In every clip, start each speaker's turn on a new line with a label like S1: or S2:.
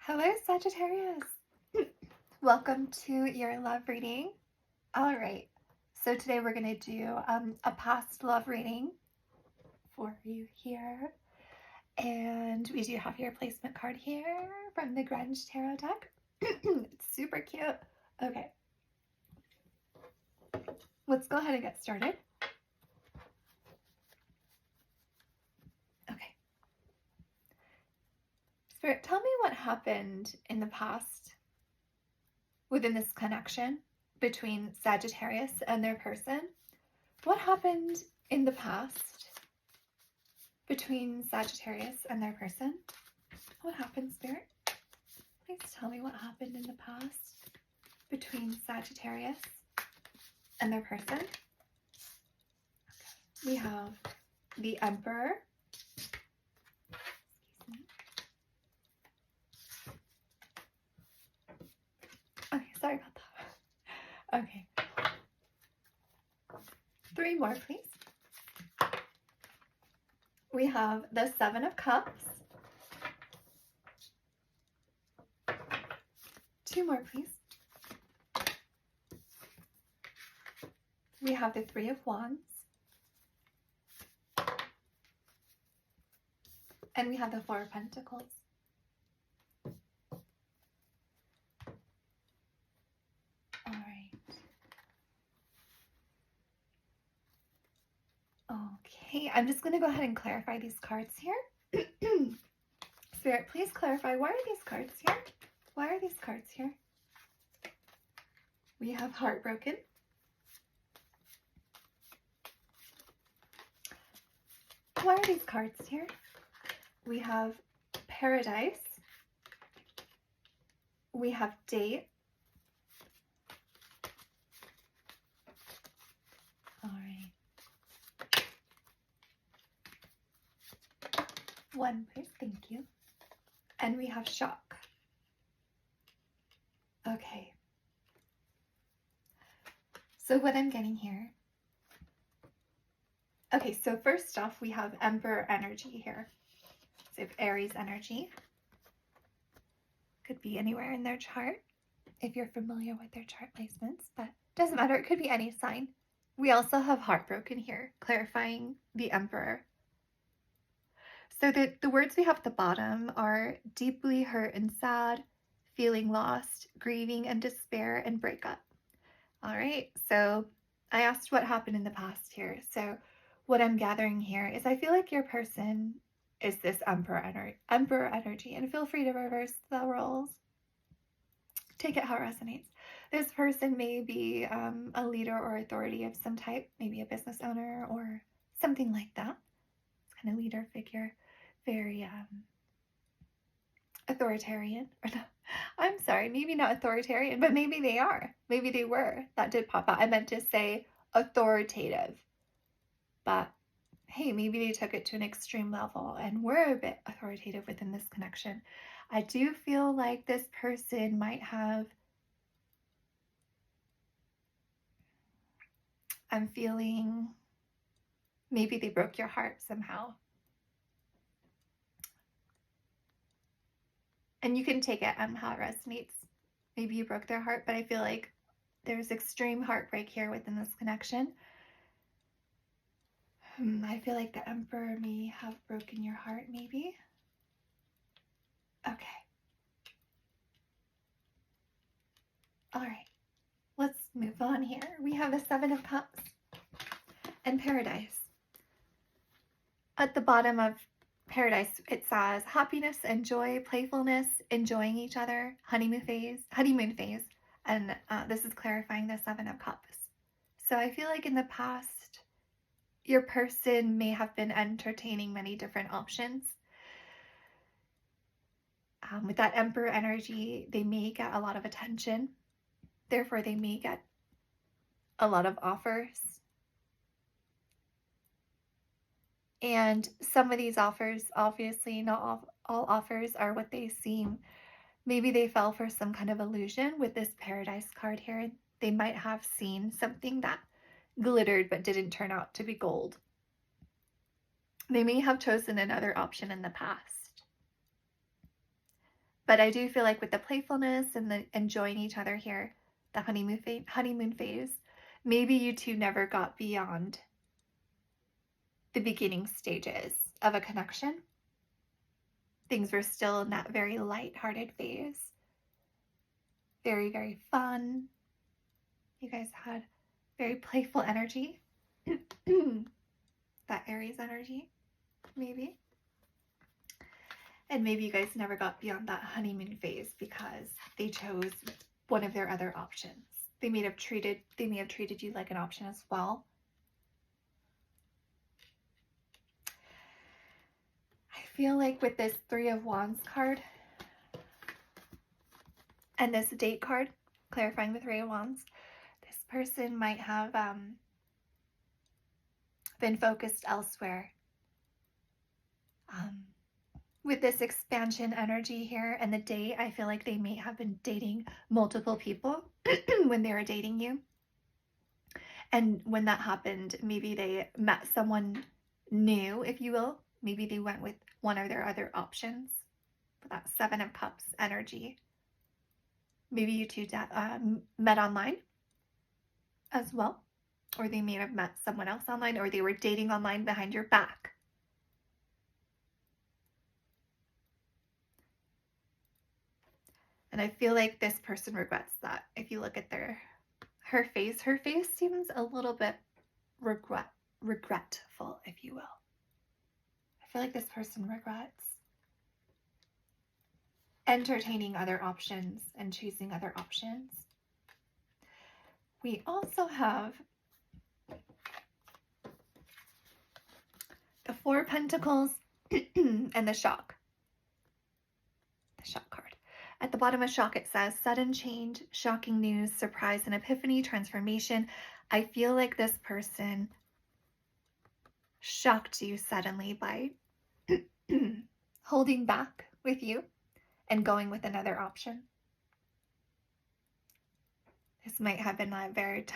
S1: Hello, Sagittarius. Welcome to your love reading. All right, so today we're going to do a past love reading for you here. And we do have your placement card here from the Grunge Tarot deck. It's super cute. Okay, let's go ahead and get started. Okay. Spirit, tell me what happened in the past within this connection between Sagittarius and their person. What happened in the past between Sagittarius and their person? What happened, Spirit? Please tell me what happened in the past between Sagittarius and their person. Okay. We have the Emperor. Excuse me. Okay, sorry about that. Okay. 3 more, please. We have the 7 of Cups. 2 more, please. We have the 3 of Wands. And we have the 4 of Pentacles. All right. Okay, I'm just going to go ahead and clarify these cards here. Spirit, please clarify, why are these cards here? Why are these cards here? We have Heartbroken. Why are these cards here? We have Paradise. We have Date. All right. 1, please. Thank you. And we have Shock. Okay. So what I'm getting here. Okay, so first off, we have Emperor energy here. So if Aries energy. Could be anywhere in their chart, if you're familiar with their chart placements, but doesn't matter. It could be any sign. We also have Heartbroken here, clarifying the Emperor. So the words we have at the bottom are deeply hurt and sad, feeling lost, grieving and despair, and breakup. All right, so I asked what happened in the past here. So what I'm gathering here is I feel like your person is this Emperor energy, and feel free to reverse the roles. Take it how it resonates. This person may be a leader or authority of some type, maybe a business owner or something like that. It's kind of leader figure, very authoritarian. Or no, I'm sorry, maybe not authoritarian, but maybe they are. Maybe they were. That did pop out. I meant to say authoritative. But hey, maybe they took it to an extreme level and were a bit authoritative within this connection. I do feel like this person might have, I'm feeling maybe they broke your heart somehow. And you can take it how it resonates. Maybe you broke their heart, but I feel like there's extreme heartbreak here within this connection. I feel like the Emperor may have broken your heart, maybe. Okay. All right. Let's move on here. We have the 7 of Cups and Paradise. At the bottom of Paradise, it says happiness and joy, playfulness, enjoying each other, honeymoon phase, and this is clarifying the 7 of Cups. So I feel like in the past, your person may have been entertaining many different options. With that Emperor energy, they may get a lot of attention. Therefore, they may get a lot of offers. And some of these offers, obviously not all offers are what they seem. Maybe they fell for some kind of illusion with this Paradise card here. They might have seen something that glittered but didn't turn out to be gold. They may have chosen another option in the past. But I do feel like with the playfulness and the enjoying each other here, the honeymoon phase, maybe you two never got beyond the beginning stages of a connection. Things were still in that very light-hearted phase. Very, very fun. You guys had very playful energy. That Aries energy, maybe. And maybe you guys never got beyond that honeymoon phase because they chose one of their other options. They may have treated you like an option as well. I feel like with this Three of Wands card and this date card, clarifying the Three of Wands, this person might have been focused elsewhere. With this expansion energy here and the date, I feel like they may have been dating multiple people when they were dating you. And when that happened, maybe they met someone new, if you will. Maybe they went with one of their other options. That Seven of Cups energy. Maybe you two met online as well. Or they may have met someone else online, or they were dating online behind your back. And I feel like this person regrets that. If you look at her face seems a little bit regretful, if you will. I feel like this person regrets entertaining other options and choosing other options. We also have the Four of Pentacles and the Shock. The Shock card. At the bottom of Shock, it says, sudden change, shocking news, surprise and epiphany, transformation. I feel like this person shocked you suddenly by holding back with you and going with another option. This might have been a very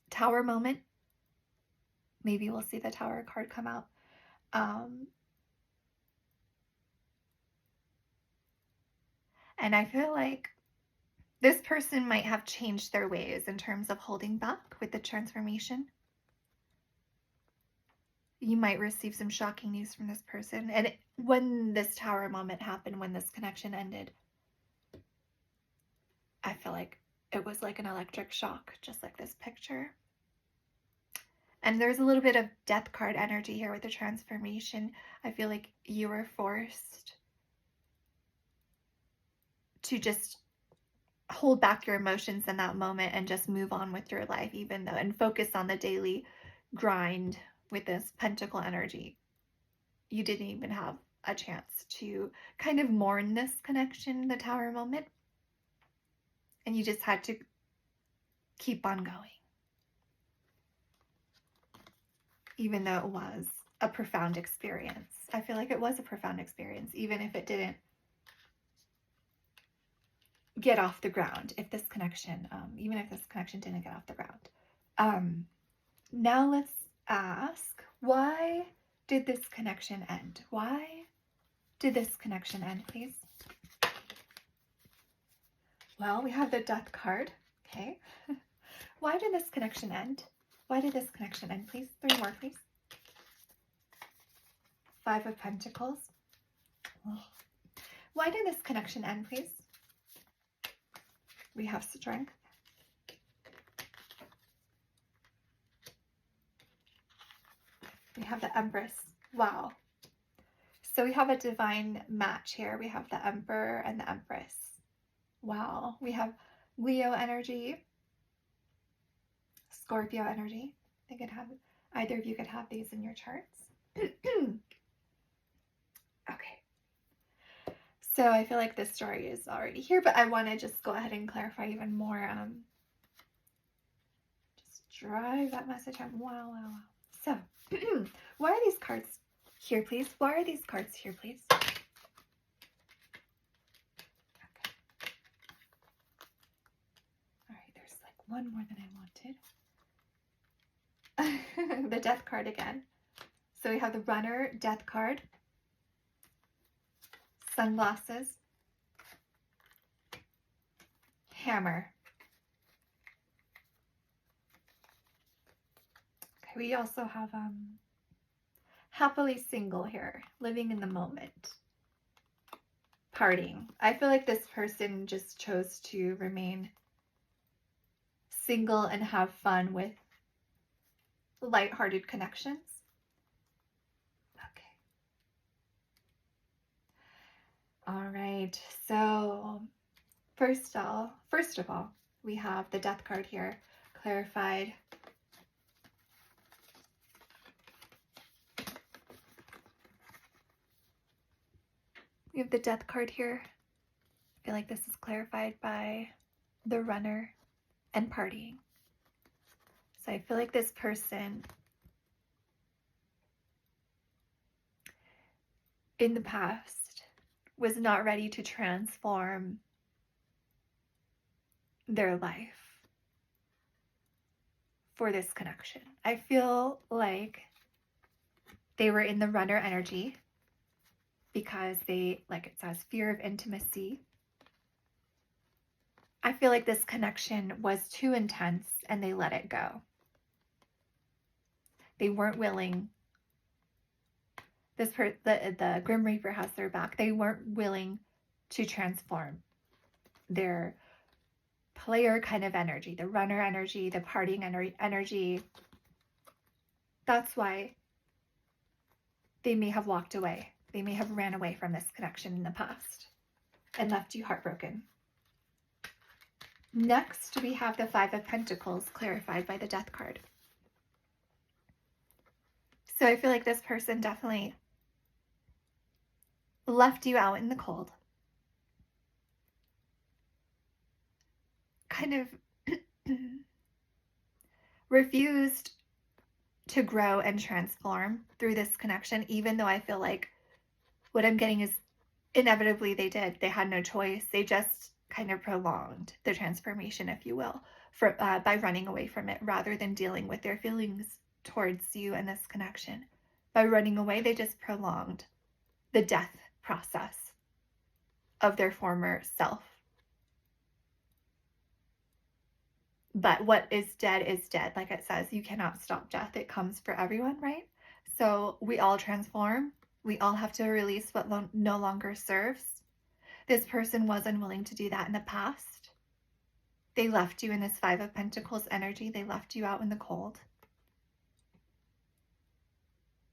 S1: Tower moment. Maybe we'll see the Tower card come out. And I feel like this person might have changed their ways in terms of holding back with the transformation. You might receive some shocking news from this person. And when this Tower moment happened, when this connection ended, I feel like it was like an electric shock, just like this picture. And there's a little bit of Death card energy here with the transformation. I feel like you were forced to just hold back your emotions in that moment and just move on with your life, even though, and focus on the daily grind with this Pentacle energy. You didn't even have a chance to kind of mourn this connection, the Tower moment. And you just had to keep on going. Even though it was a profound experience. I feel like it was a profound experience, even if it didn't get off the ground, if this connection, even if this connection didn't get off the ground. Now let's ask, why did this connection end? Why did this connection end, please? Well, we have the Death card, okay. Why did this connection end? Why did this connection end, please? 3 more, please. Five of Pentacles. Oh. Why did this connection end, please? We have Strength. We have the Empress. Wow. So we have a divine match here. We have the Emperor and the Empress. Wow. We have Leo energy. Scorpio energy. I could have, either of you could have these in your charts. Okay. So I feel like this story is already here, but I want to just go ahead and clarify even more. Just drive that message home. Wow, wow, wow. So, why are these cards here, please? Why are these cards here, please? Okay. All right, there's like one more than I wanted. The Death card again. So we have the Runner, Death card, sunglasses, Hammer. Okay, we also have happily single here, living in the moment. Partying. I feel like this person just chose to remain single and have fun with lighthearted connections. Okay. All right. So first of all, we have the Death card here, clarified. We have the Death card here. I feel like this is clarified by the Runner and partying. So I feel like this person in the past was not ready to transform their life for this connection. I feel like they were in the Runner energy because they, like it says, fear of intimacy. I feel like this connection was too intense and they let it go. They weren't willing. The Grim Reaper has their back. They weren't willing to transform their player kind of energy, the Runner energy, the partying energy. That's why they may have walked away. They may have ran away from this connection in the past and left you heartbroken. Next, we have the Five of Pentacles clarified by the Death card. So I feel like this person definitely left you out in the cold. Kind of refused to grow and transform through this connection, even though I feel like what I'm getting is inevitably they did. They had no choice. They just kind of prolonged the transformation, if you will, by running away from it rather than dealing with their feelings towards you and this connection. By running away, they just prolonged the death process of their former self. But what is dead is dead. Like it says, you cannot stop death. It comes for everyone, right? So we all transform. We all have to release what no longer serves. This person was unwilling to do that in the past. They left you in this Five of Pentacles energy. They left you out in the cold.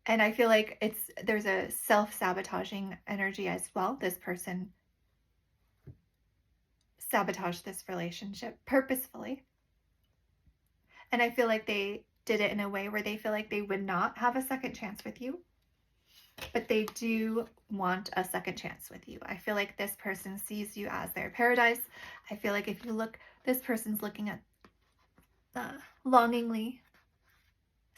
S1: And I feel like there's a self-sabotaging energy as well. This person sabotaged this relationship purposefully. And I feel like they did it in a way where they feel like they would not have a second chance with you, but they do want a second chance with you. I feel like this person sees you as their paradise. I feel like if you look, this person's looking at longingly,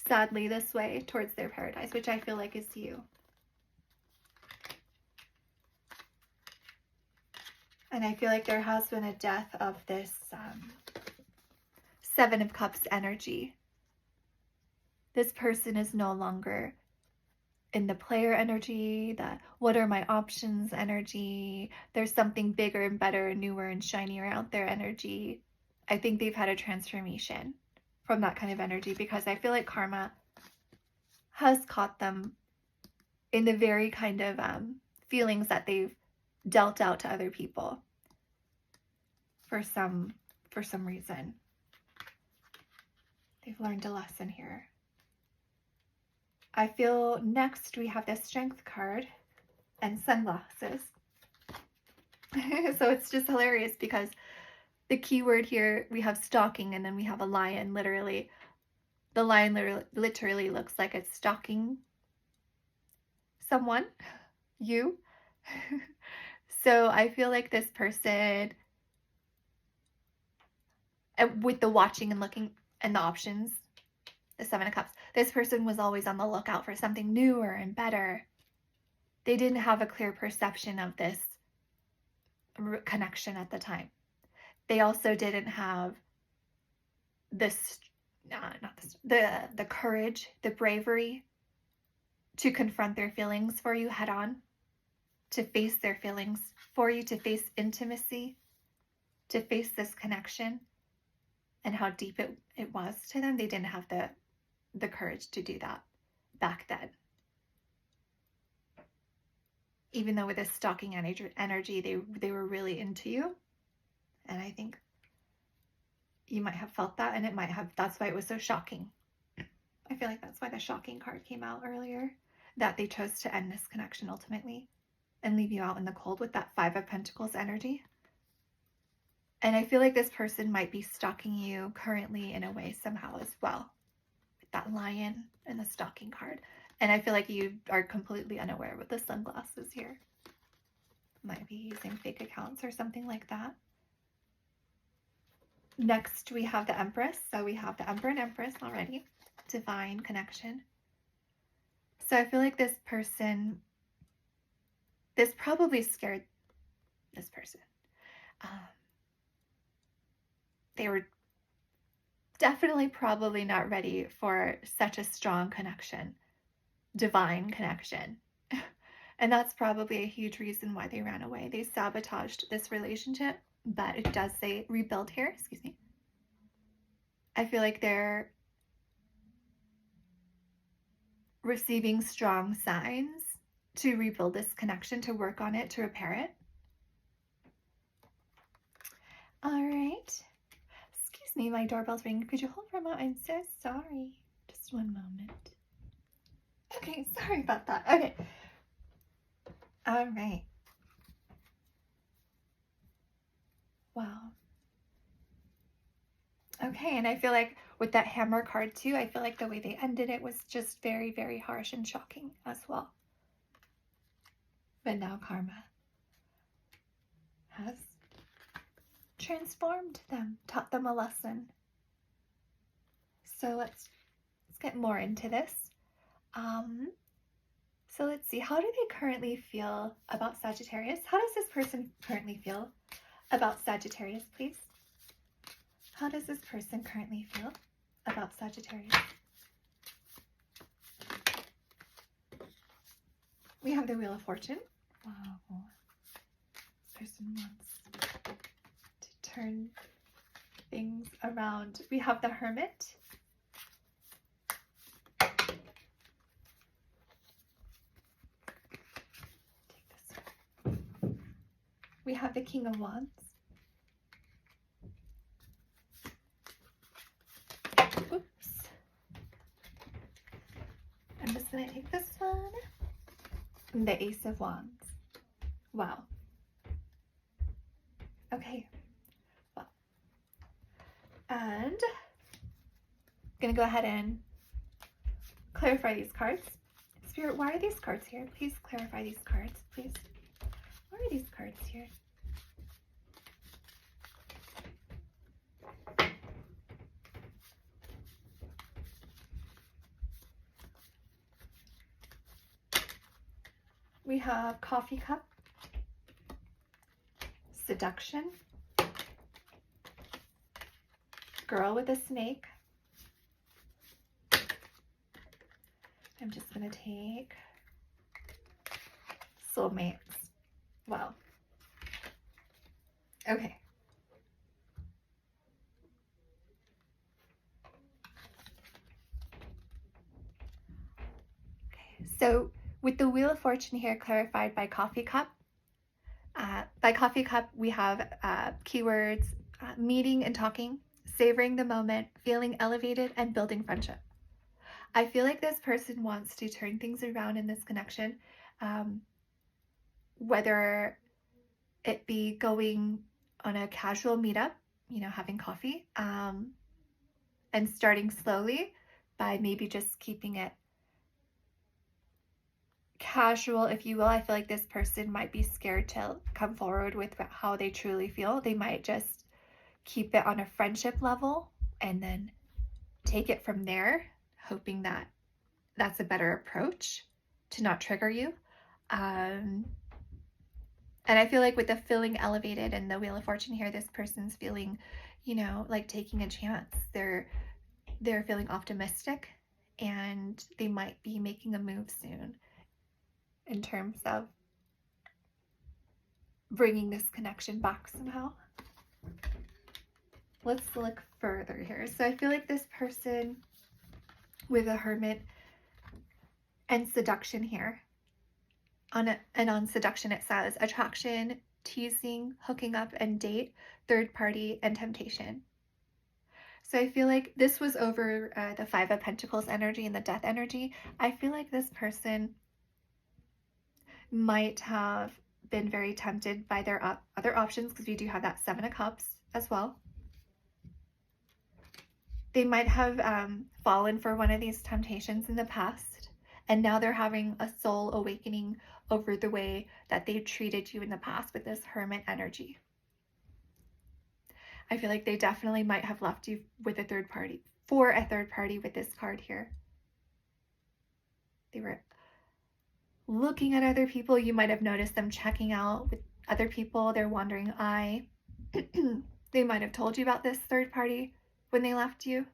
S1: sadly this way towards their paradise, which I feel like is you. And I feel like there has been a death of this Seven of Cups energy. This person is no longer in the player energy, the what are my options energy. There's something bigger and better and newer and shinier out there energy. I think they've had a transformation from that kind of energy because I feel like karma has caught them in the very kind of feelings that they've dealt out to other people for some reason. They've learned a lesson here. I feel next we have the Strength card and sunglasses. So it's just hilarious because the keyword here, we have stalking and then we have a lion. Literally, the lion literally looks like it's stalking someone, you. So I feel like this person, with the watching and looking and the options, the Seven of Cups, this person was always on the lookout for something newer and better. They didn't have a clear perception of this connection at the time. They also didn't have the courage, the bravery to confront their feelings for you head on, to face their feelings for you, to face intimacy, to face this connection and how deep it was to them. They didn't have the courage to do that back then. Even though with this stalking energy, they were really into you. And I think you might have felt that, and that's why it was so shocking. I feel like that's why the shocking card came out earlier, that they chose to end this connection ultimately and leave you out in the cold with that Five of Pentacles energy. And I feel like this person might be stalking you currently in a way somehow as well, with that Lion and the stalking card. And I feel like you are completely unaware with the sunglasses here. Might be using fake accounts or something like that. Next, we have the Empress. So we have the Emperor and Empress already. Divine connection. So I feel like this probably scared this person. They were definitely probably not ready for such a strong connection. Divine connection. And that's probably a huge reason why they ran away. They sabotaged this relationship, but it does say rebuild here. Excuse me. I feel like they're receiving strong signs to rebuild this connection, to work on it, to repair it. All right. Excuse me, my doorbell's ringing. Could you hold for a moment? I'm so sorry. Just one moment. Okay, sorry about that. Okay. All right. Wow. Okay, and I feel like with that Hammer card too, I feel like the way they ended it was just very, very harsh and shocking as well. But now karma has transformed them, taught them a lesson. So let's get more into this. So let's see, how do they currently feel about Sagittarius? How does this person currently feel about Sagittarius, please? How does this person currently feel about Sagittarius? We have the Wheel of Fortune. Wow. This person wants to turn things around. We have the Hermit. We have the King of Wands. Oops. I'm just going to take this one. And the Ace of Wands. Wow. Okay. Well. And I'm going to go ahead and clarify these cards. Spirit, why are these cards here? Please clarify these cards, please. Why are these cards here? We have Coffee Cup, Seduction, Girl with a Snake. I'm just going to take Soulmates. Wow. Okay. So with the Wheel of Fortune here clarified by Coffee Cup, we have keywords, meeting and talking, savoring the moment, feeling elevated, and building friendship. I feel like this person wants to turn things around in this connection, whether it be going on a casual meetup, having coffee, and starting slowly by maybe just keeping it casual, if you will. I feel like this person might be scared to come forward with how they truly feel. They might just keep it on a friendship level and then take it from there, hoping that that's a better approach to not trigger you. And I feel like with the feeling elevated and the Wheel of Fortune here, this person's feeling, like taking a chance. They're feeling optimistic, and they might be making a move soon in terms of bringing this connection back somehow. Let's look further here. So I feel like this person with a Hermit and seduction here. On seduction it says attraction, teasing, hooking up and date, third party, and temptation. So I feel like this was over the Five of Pentacles energy and the Death energy. I feel like this person might have been very tempted by their other options, because we do have that Seven of Cups as well. They might have fallen for one of these temptations in the past, and now they're having a soul awakening over the way that they treated you in the past with this Hermit energy. I feel like they definitely might have left you with a third party, for a third party with this card here. They were looking at other people. You might have noticed them checking out with other people, their wandering eye. They might have told you about this third party when they left you.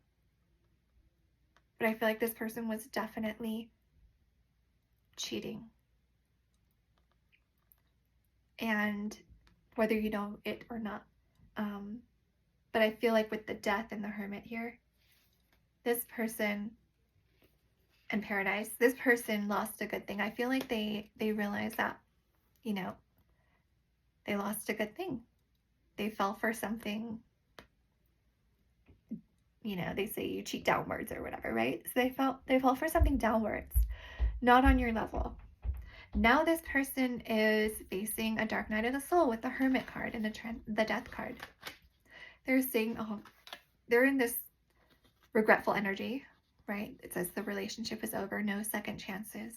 S1: But I feel like this person was definitely cheating. And whether you know it or not. But I feel like with the Death and the Hermit here, this person and Paradise, this person lost a good thing. I feel like they realized that, you know, they lost a good thing. They fell for something, you know, they say you cheat downwards or whatever, right? So they fell for something downwards, not on your level. Now this person is facing a dark night of the soul with the Hermit card and the Death card. They're saying, oh, they're in this regretful energy, right? It says the relationship is over, no second chances.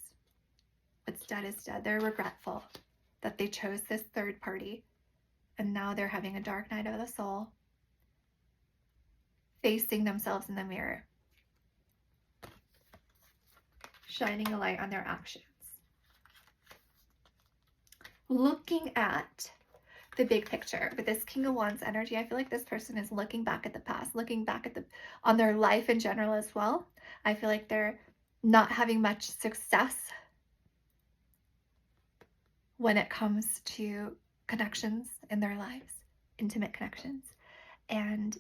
S1: What's dead is dead. They're regretful that they chose this third party, and now they're having a dark night of the soul, facing themselves in the mirror, shining a light on their actions. Looking at the big picture with this King of Wands energy, I feel like this person is looking back at the past, looking back at on their life in general as well. I feel like they're not having much success when it comes to connections in their lives, intimate connections. And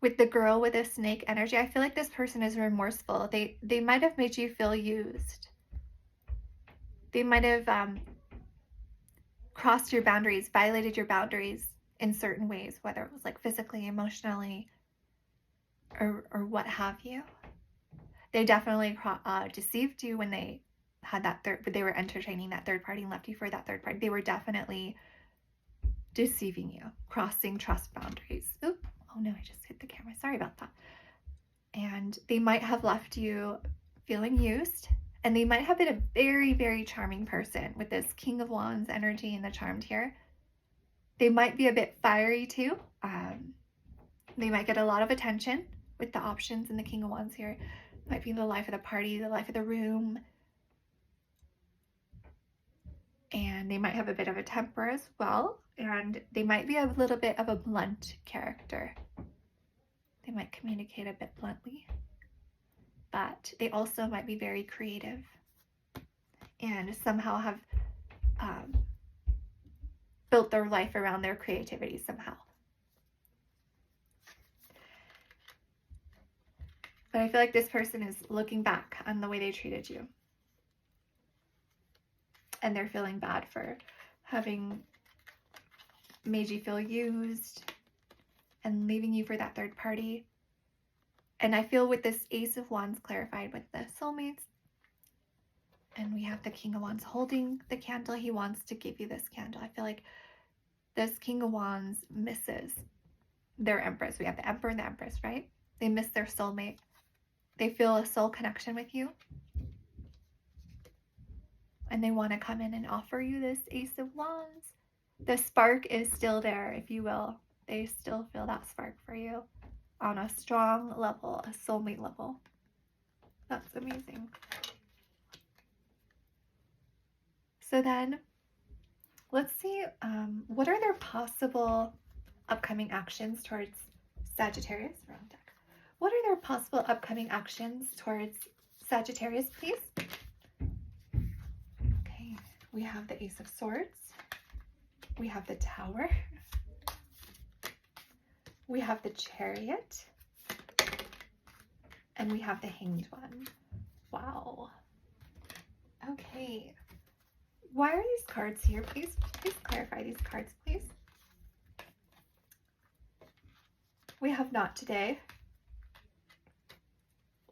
S1: with the girl with a snake energy, I feel like this person is remorseful. They might have made you feel used. They might have crossed your boundaries, violated your boundaries in certain ways, whether it was like physically, emotionally, or what have you. They definitely deceived you when they had that they were entertaining that third party and left you for that third party. They were definitely deceiving you, crossing trust boundaries. Oop, oh no, I just hit the camera. Sorry about that. And they might have left you feeling used. And they might have been a very, very charming person with this King of Wands energy and the Charmed here. They might be a bit fiery too. They might get a lot of attention with the options in the King of Wands here. Might be the life of the party, the life of the room. And they might have a bit of a temper as well. And they might be a little bit of a blunt character. They might communicate a bit bluntly. But they also might be very creative and somehow have built their life around their creativity somehow. But I feel like this person is looking back on the way they treated you. And they're feeling bad for having made you feel used and leaving you for that third party. And I feel with this Ace of Wands clarified with the soulmates, and we have the King of Wands holding the candle. He wants to give you this candle. I feel like this King of Wands misses their Empress. We have the Emperor and the Empress, right? They miss their soulmate. They feel a soul connection with you. And they want to come in and offer you this Ace of Wands. The spark is still there, if you will. They still feel that spark for you on a strong level, a soulmate level. That's amazing. So then, let's see, what are their possible upcoming actions towards Sagittarius? Wrong deck. What are their possible upcoming actions towards Sagittarius, please? Okay, we have the Ace of Swords. We have the Tower. We have the Chariot. And we have the Hanged One. Wow. Okay. Why are these cards here? Please clarify these cards, please. We have Not Today.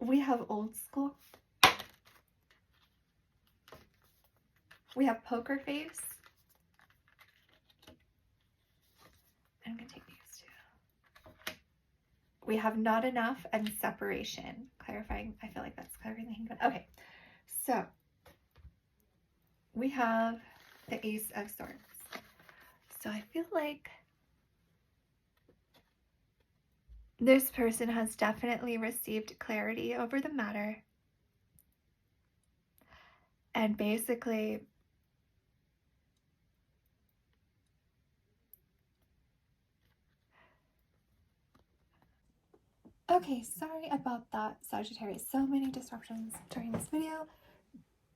S1: We have Old School. We have Poker Face. I'm going to take these two. We have Not Enough and Separation. Clarifying, I feel like that's clarifying the Hanged One. Okay, so we have the Ace of Swords. So I feel like this person has definitely received clarity over the matter. And basically, okay, sorry about that, Sagittarius. So many disruptions during this video,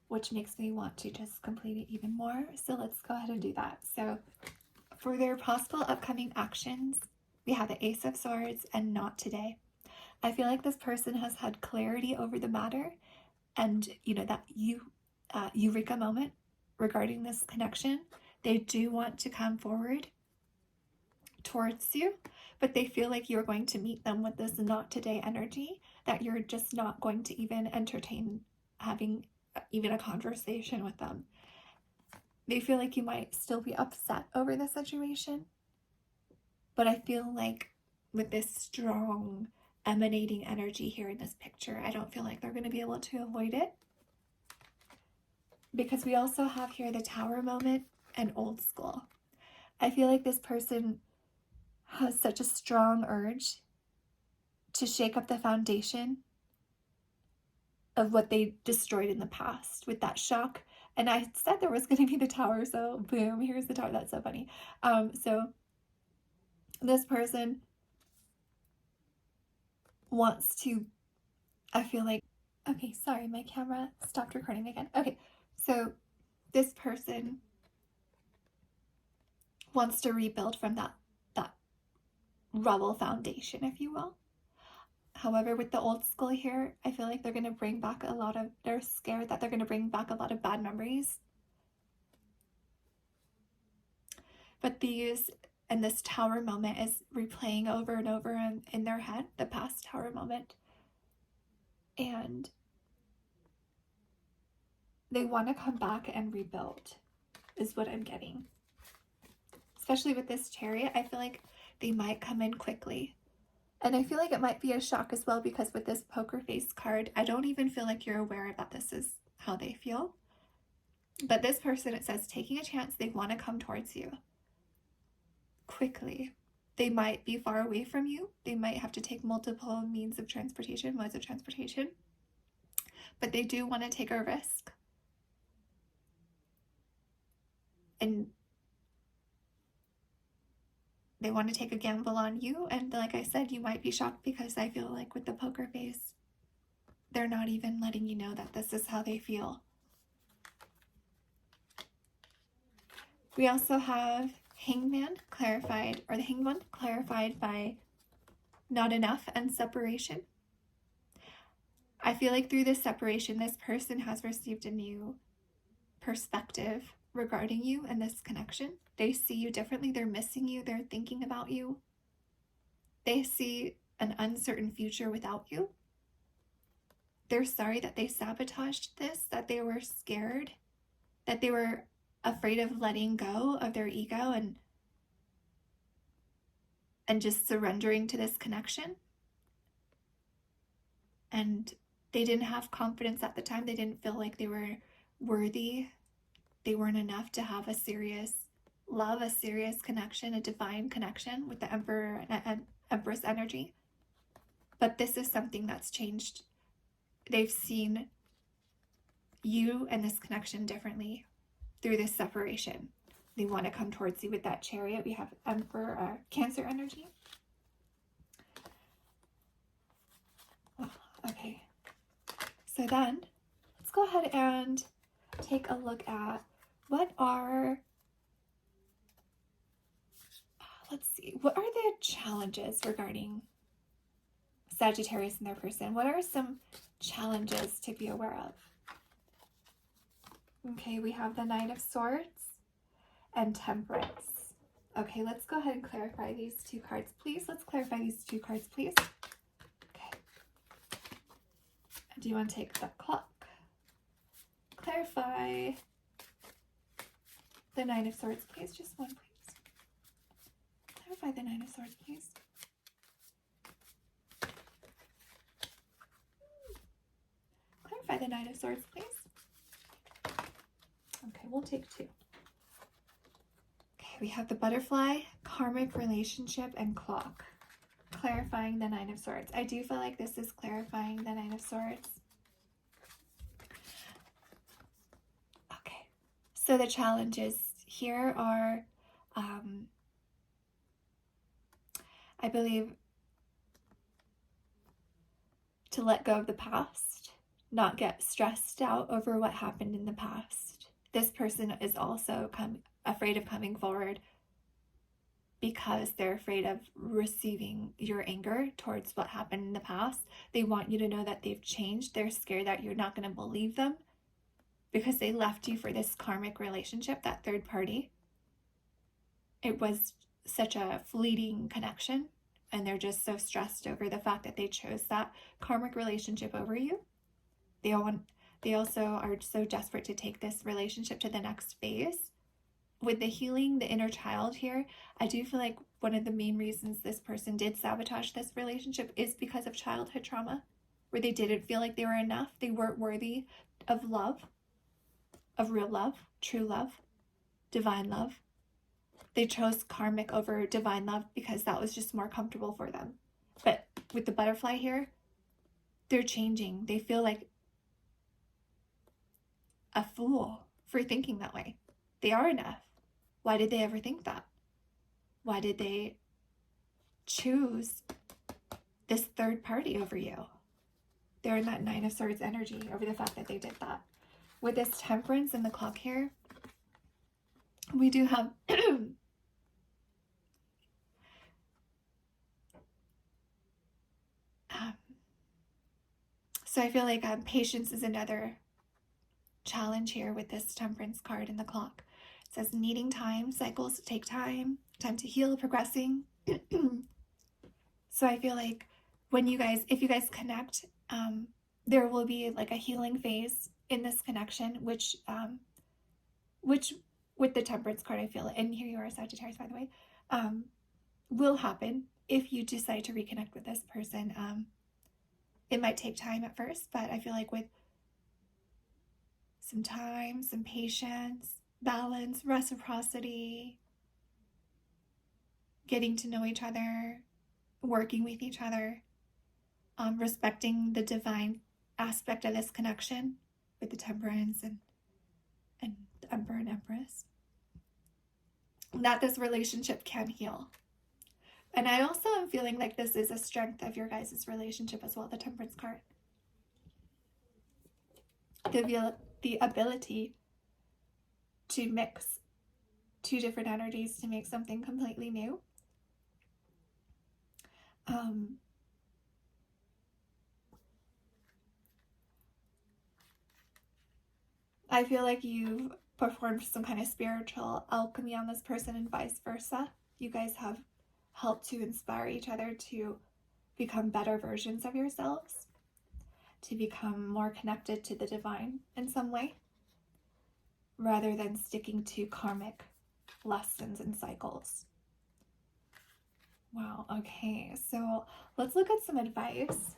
S1: which makes me want to just complete it even more. So let's go ahead and do that. So for their possible upcoming actions, we have the Ace of Swords and Not Today. I feel like this person has had clarity over the matter, and you know that eureka moment regarding this connection. They do want to come forward towards you, but they feel like you're going to meet them with this Not Today energy, that you're just not going to even entertain having even a conversation with them. They feel like you might still be upset over the situation, but I feel like with this strong emanating energy here in this picture, I don't feel like they're going to be able to avoid it. Because we also have here the Tower moment and Old School. I feel like this person has such a strong urge to shake up the foundation of what they destroyed in the past with that shock. And I said there was going to be the Tower, so boom, here's the Tower. That's so funny. So this person wants to, I feel like, okay, sorry, my camera stopped recording again. Okay, so this person wants to rebuild from that rubble foundation, if you will. However, with the Old School here, I feel like they're going to bring back they're scared that they're going to bring back a lot of bad memories. But this Tower moment is replaying over and over in their head, the past Tower moment. And they want to come back and rebuild, is what I'm getting. Especially with this Chariot, I feel like they might come in quickly. And I feel like it might be a shock as well, because with this Poker Face card, I don't even feel like you're aware that this is how they feel. But this person, it says, taking a chance, they want to come towards you quickly. They might be far away from you. They might have to take multiple modes of transportation, but they do want to take a risk. And they want to take a gamble on you. And like I said, you might be shocked, because I feel like with the Poker Face, they're not even letting you know that this is how they feel. We also have Hangman clarified, or the Hanged One clarified by Not Enough and Separation. I feel like through this separation, this person has received a new perspective regarding you and this connection. They see you differently. They're missing you. They're thinking about you. They see an uncertain future without you. They're sorry that they sabotaged this, that they were scared, that they were afraid of letting go of their ego and just surrendering to this connection. And they didn't have confidence at the time. They didn't feel like they were worthy. They weren't enough to have a serious love, a serious connection, a divine connection with the Emperor and Empress energy. But this is something that's changed. They've seen you and this connection differently through this separation. They want to come towards you with that Chariot. We have Emperor, Cancer energy. Oh, okay. So then, let's go ahead and take a look at what are let's see. What are the challenges regarding Sagittarius and their person? What are some challenges to be aware of? Okay, we have the Nine of Swords and Temperance. Okay, let's go ahead and clarify these two cards, please. Let's clarify these two cards, please. Okay. Do you want to take the clock? Clarify the Nine of Swords, please. Just one, please. Clarify the Nine of Swords, please. Clarify the Nine of Swords, please. Okay, we'll take two. Okay, we have the butterfly, karmic relationship, and clock. Clarifying the Nine of Swords. I do feel like this is clarifying the Nine of Swords. Okay, so the challenges here are, I believe, to let go of the past, not get stressed out over what happened in the past. This person is also afraid of coming forward because they're afraid of receiving your anger towards what happened in the past. They want you to know that they've changed. They're scared that you're not going to believe them because they left you for this karmic relationship, that third party. It was such a fleeting connection, and they're just so stressed over the fact that they chose that karmic relationship over you. They also are so desperate to take this relationship to the next phase. With the healing, the inner child here, I do feel like one of the main reasons this person did sabotage this relationship is because of childhood trauma, where they didn't feel like they were enough. They weren't worthy of love, of real love, true love, divine love. They chose karmic over divine love because that was just more comfortable for them. But with the butterfly here, they're changing. They feel like a fool for thinking that way. They are enough. Why did they ever think that? Why did they choose this third party over you? They're in that Nine of Swords energy over the fact that they did that. With this Temperance and the clock here, we do have so I feel like patience is another challenge here with this Temperance card and the clock. It says needing time, cycles take time to heal, progressing. So I feel like when if you guys connect, there will be like a healing phase in this connection, which with the Temperance card, I feel, and here you are, Sagittarius, by the way, will happen if you decide to reconnect with this person. It might take time at first, but I feel like with some time, some patience, balance, reciprocity, getting to know each other, working with each other, respecting the divine aspect of this connection with the Temperance and the Emperor and Empress, that this relationship can heal. And I also am feeling like this is a strength of your guys' relationship as well, the Temperance card. The ability to mix two different energies to make something completely new. I feel like you've performed some kind of spiritual alchemy on this person and vice versa. You guys have helped to inspire each other to become better versions of yourselves, to become more connected to the divine in some way, rather than sticking to karmic lessons and cycles. Wow, okay, so let's look at some advice.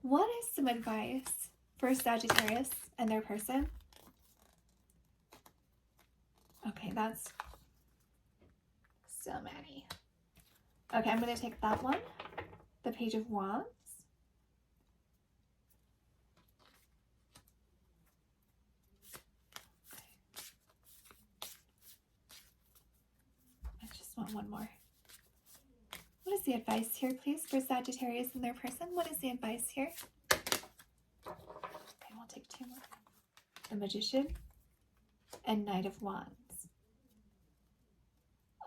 S1: What is some advice for Sagittarius and their person? Okay, that's so many. Okay, I'm going to take that one, the Page of Wands. I just want one more. What is the advice here, please, for Sagittarius and their person? What is the advice here? Okay, we'll take two more. The Magician and Knight of Wands.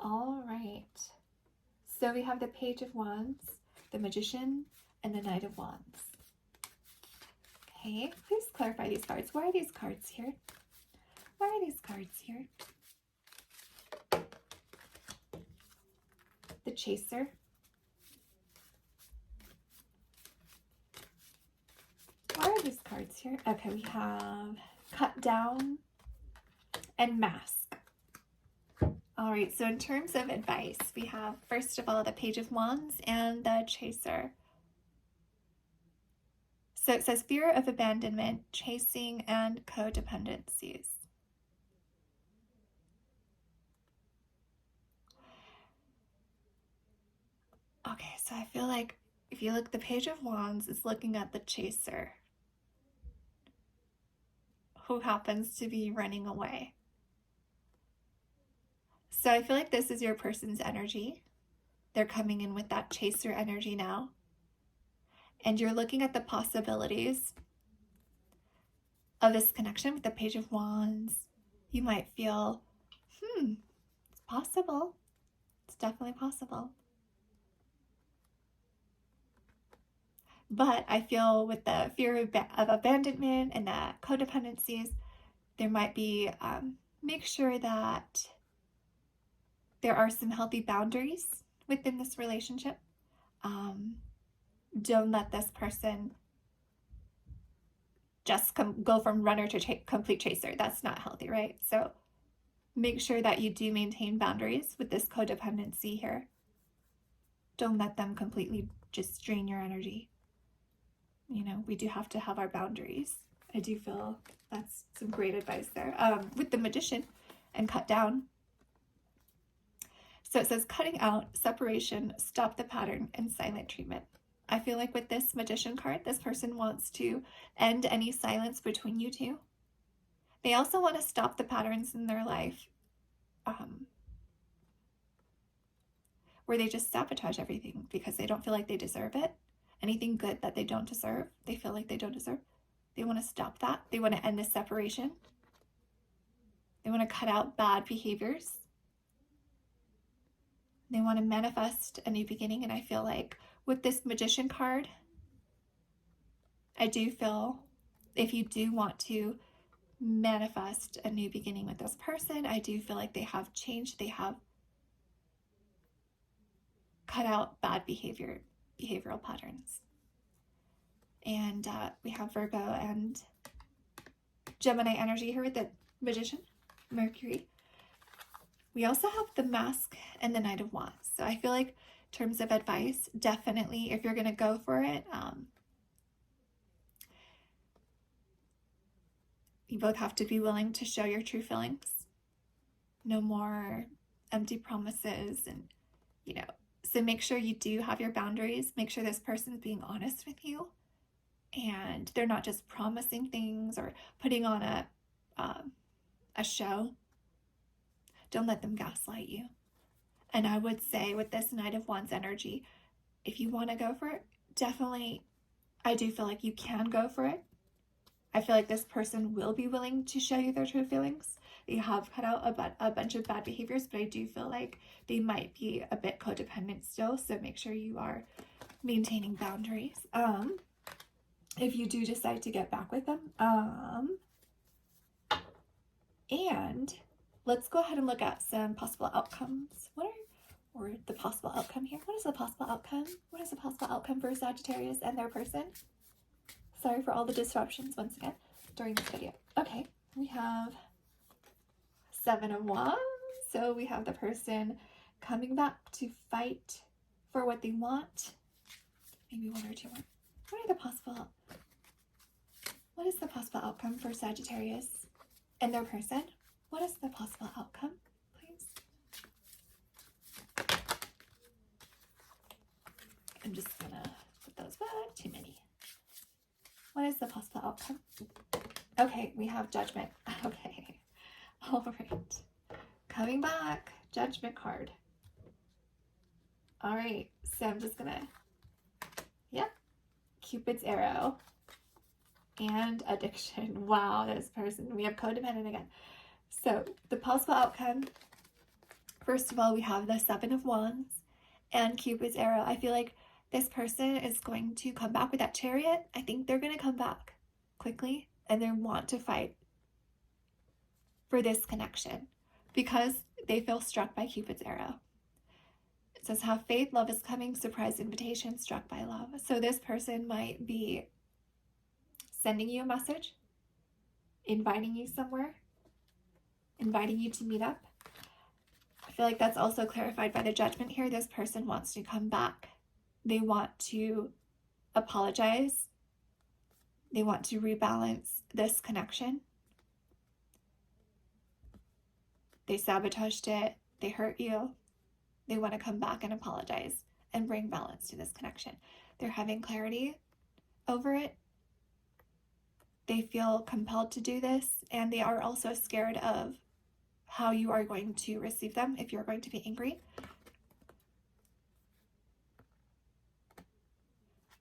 S1: All right. So we have the Page of Wands, the Magician, and the Knight of Wands. Okay, please clarify these cards. Why are these cards here? Why are these cards here? The Chaser. Why are these cards here? Okay, we have Cut Down and Mask. All right, so in terms of advice, we have, first of all, the Page of Wands and the Chaser. So it says fear of abandonment, chasing, and codependencies. Okay, so I feel like if you look, the Page of Wands is looking at the Chaser, who happens to be running away. So I feel like this is your person's energy. They're coming in with that Chaser energy now. And you're looking at the possibilities of this connection with the Page of Wands. You might feel, it's possible. It's definitely possible. But I feel with the fear of abandonment and the codependencies, there might be, make sure that there are some healthy boundaries within this relationship. Don't let this person just go from runner to complete chaser. That's not healthy, right? So make sure that you do maintain boundaries with this codependency here. Don't let them completely just drain your energy. You know, we do have to have our boundaries. I do feel that's some great advice there. With the Magician and Cut Down. So it says cutting out, separation, stop the pattern, and silent treatment. I feel like with this Magician card, this person wants to end any silence between you two. They also want to stop the patterns in their life where they just sabotage everything because they don't feel like they deserve it. Anything good that they don't deserve, they feel like they don't deserve. They want to stop that. They want to end this separation. They want to cut out bad behaviors. They want to manifest a new beginning. And I feel like with this Magician card, I do feel if you do want to manifest a new beginning with this person, I do feel like they have changed. They have cut out bad behavioral patterns. And we have Virgo and Gemini energy here with the Magician, Mercury. We also have the Mask and the Knight of Wands. So I feel like in terms of advice, definitely if you're going to go for it, you both have to be willing to show your true feelings. No more empty promises and, you know, so make sure you do have your boundaries. Make sure this person is being honest with you and they're not just promising things or putting on a show. Don't let them gaslight you. And I would say with this Knight of Wands energy, if you want to go for it, definitely, I do feel like you can go for it. I feel like this person will be willing to show you their true feelings. They have cut out a bunch of bad behaviors, but I do feel like they might be a bit codependent still. So make sure you are maintaining boundaries. If you do decide to get back with them. And let's go ahead and look at some possible outcomes. Or the possible outcome here? What is the possible outcome? What is the possible outcome for Sagittarius and their person? Sorry for all the disruptions once again during this video. Okay, we have 7 of Wands. So we have the person coming back to fight for what they want. Maybe 1 or 2 more. What is the possible outcome for Sagittarius and their person? What is the possible outcome, please? I'm just gonna put those back. Too many. What is the possible outcome? Okay, we have Judgment. Okay. All right. Coming back. Judgment card. All right. So I'm just gonna, Cupid's arrow. And addiction. Wow, this person. We have codependent again. So the possible outcome First of all, we have the Seven of Wands and Cupid's arrow. I feel like this person is going to come back with that Chariot. I think they're going to come back quickly and they want to fight for this connection because they feel struck by Cupid's arrow. It says, have faith, love is coming, surprise invitation, struck by love. So this person might be sending you a message, inviting you somewhere, inviting you to meet up. I feel like that's also clarified by the Judgment here. This person wants to come back. They want to apologize. They want to rebalance this connection. They sabotaged it. They hurt you. They want to come back and apologize and bring balance to this connection. They're having clarity over it. They feel compelled to do this, and they are also scared of how you are going to receive them, if you're going to be angry.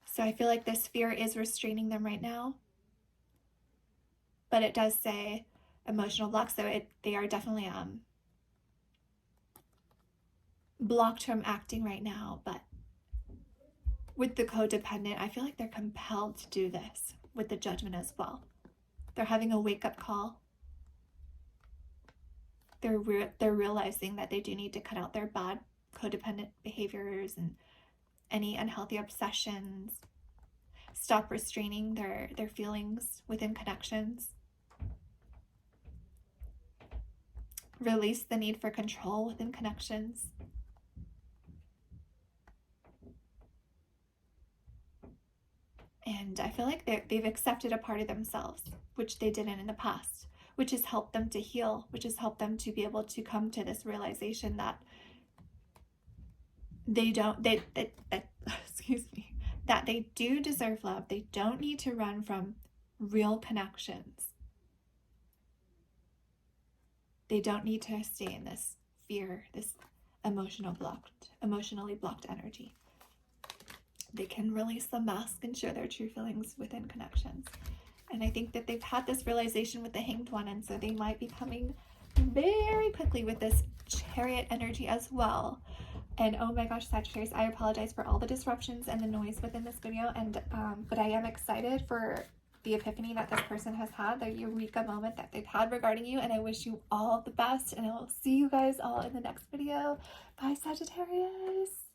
S1: So I feel like this fear is restraining them right now. But it does say emotional block, so they are definitely blocked from acting right now. But with the codependent, I feel like they're compelled to do this with the Judgment as well. They're having a wake-up call. They're realizing that they do need to cut out their bad codependent behaviors and any unhealthy obsessions. Stop restraining their feelings within connections. Release the need for control within connections. And I feel like they've accepted a part of themselves, which they didn't in the past, which has helped them to heal, which has helped them to be able to come to this realization that that they do deserve love. They don't need to run from real connections. They don't need to stay in this fear, this emotionally blocked energy. They can release the mask and show their true feelings within connections. And I think that they've had this realization with the Hanged One, and so they might be coming very quickly with this Chariot energy as well. And oh my gosh, Sagittarius, I apologize for all the disruptions and the noise within this video, and but I am excited for the epiphany that this person has had, the eureka moment that they've had regarding you, and I wish you all the best, and I will see you guys all in the next video. Bye, Sagittarius.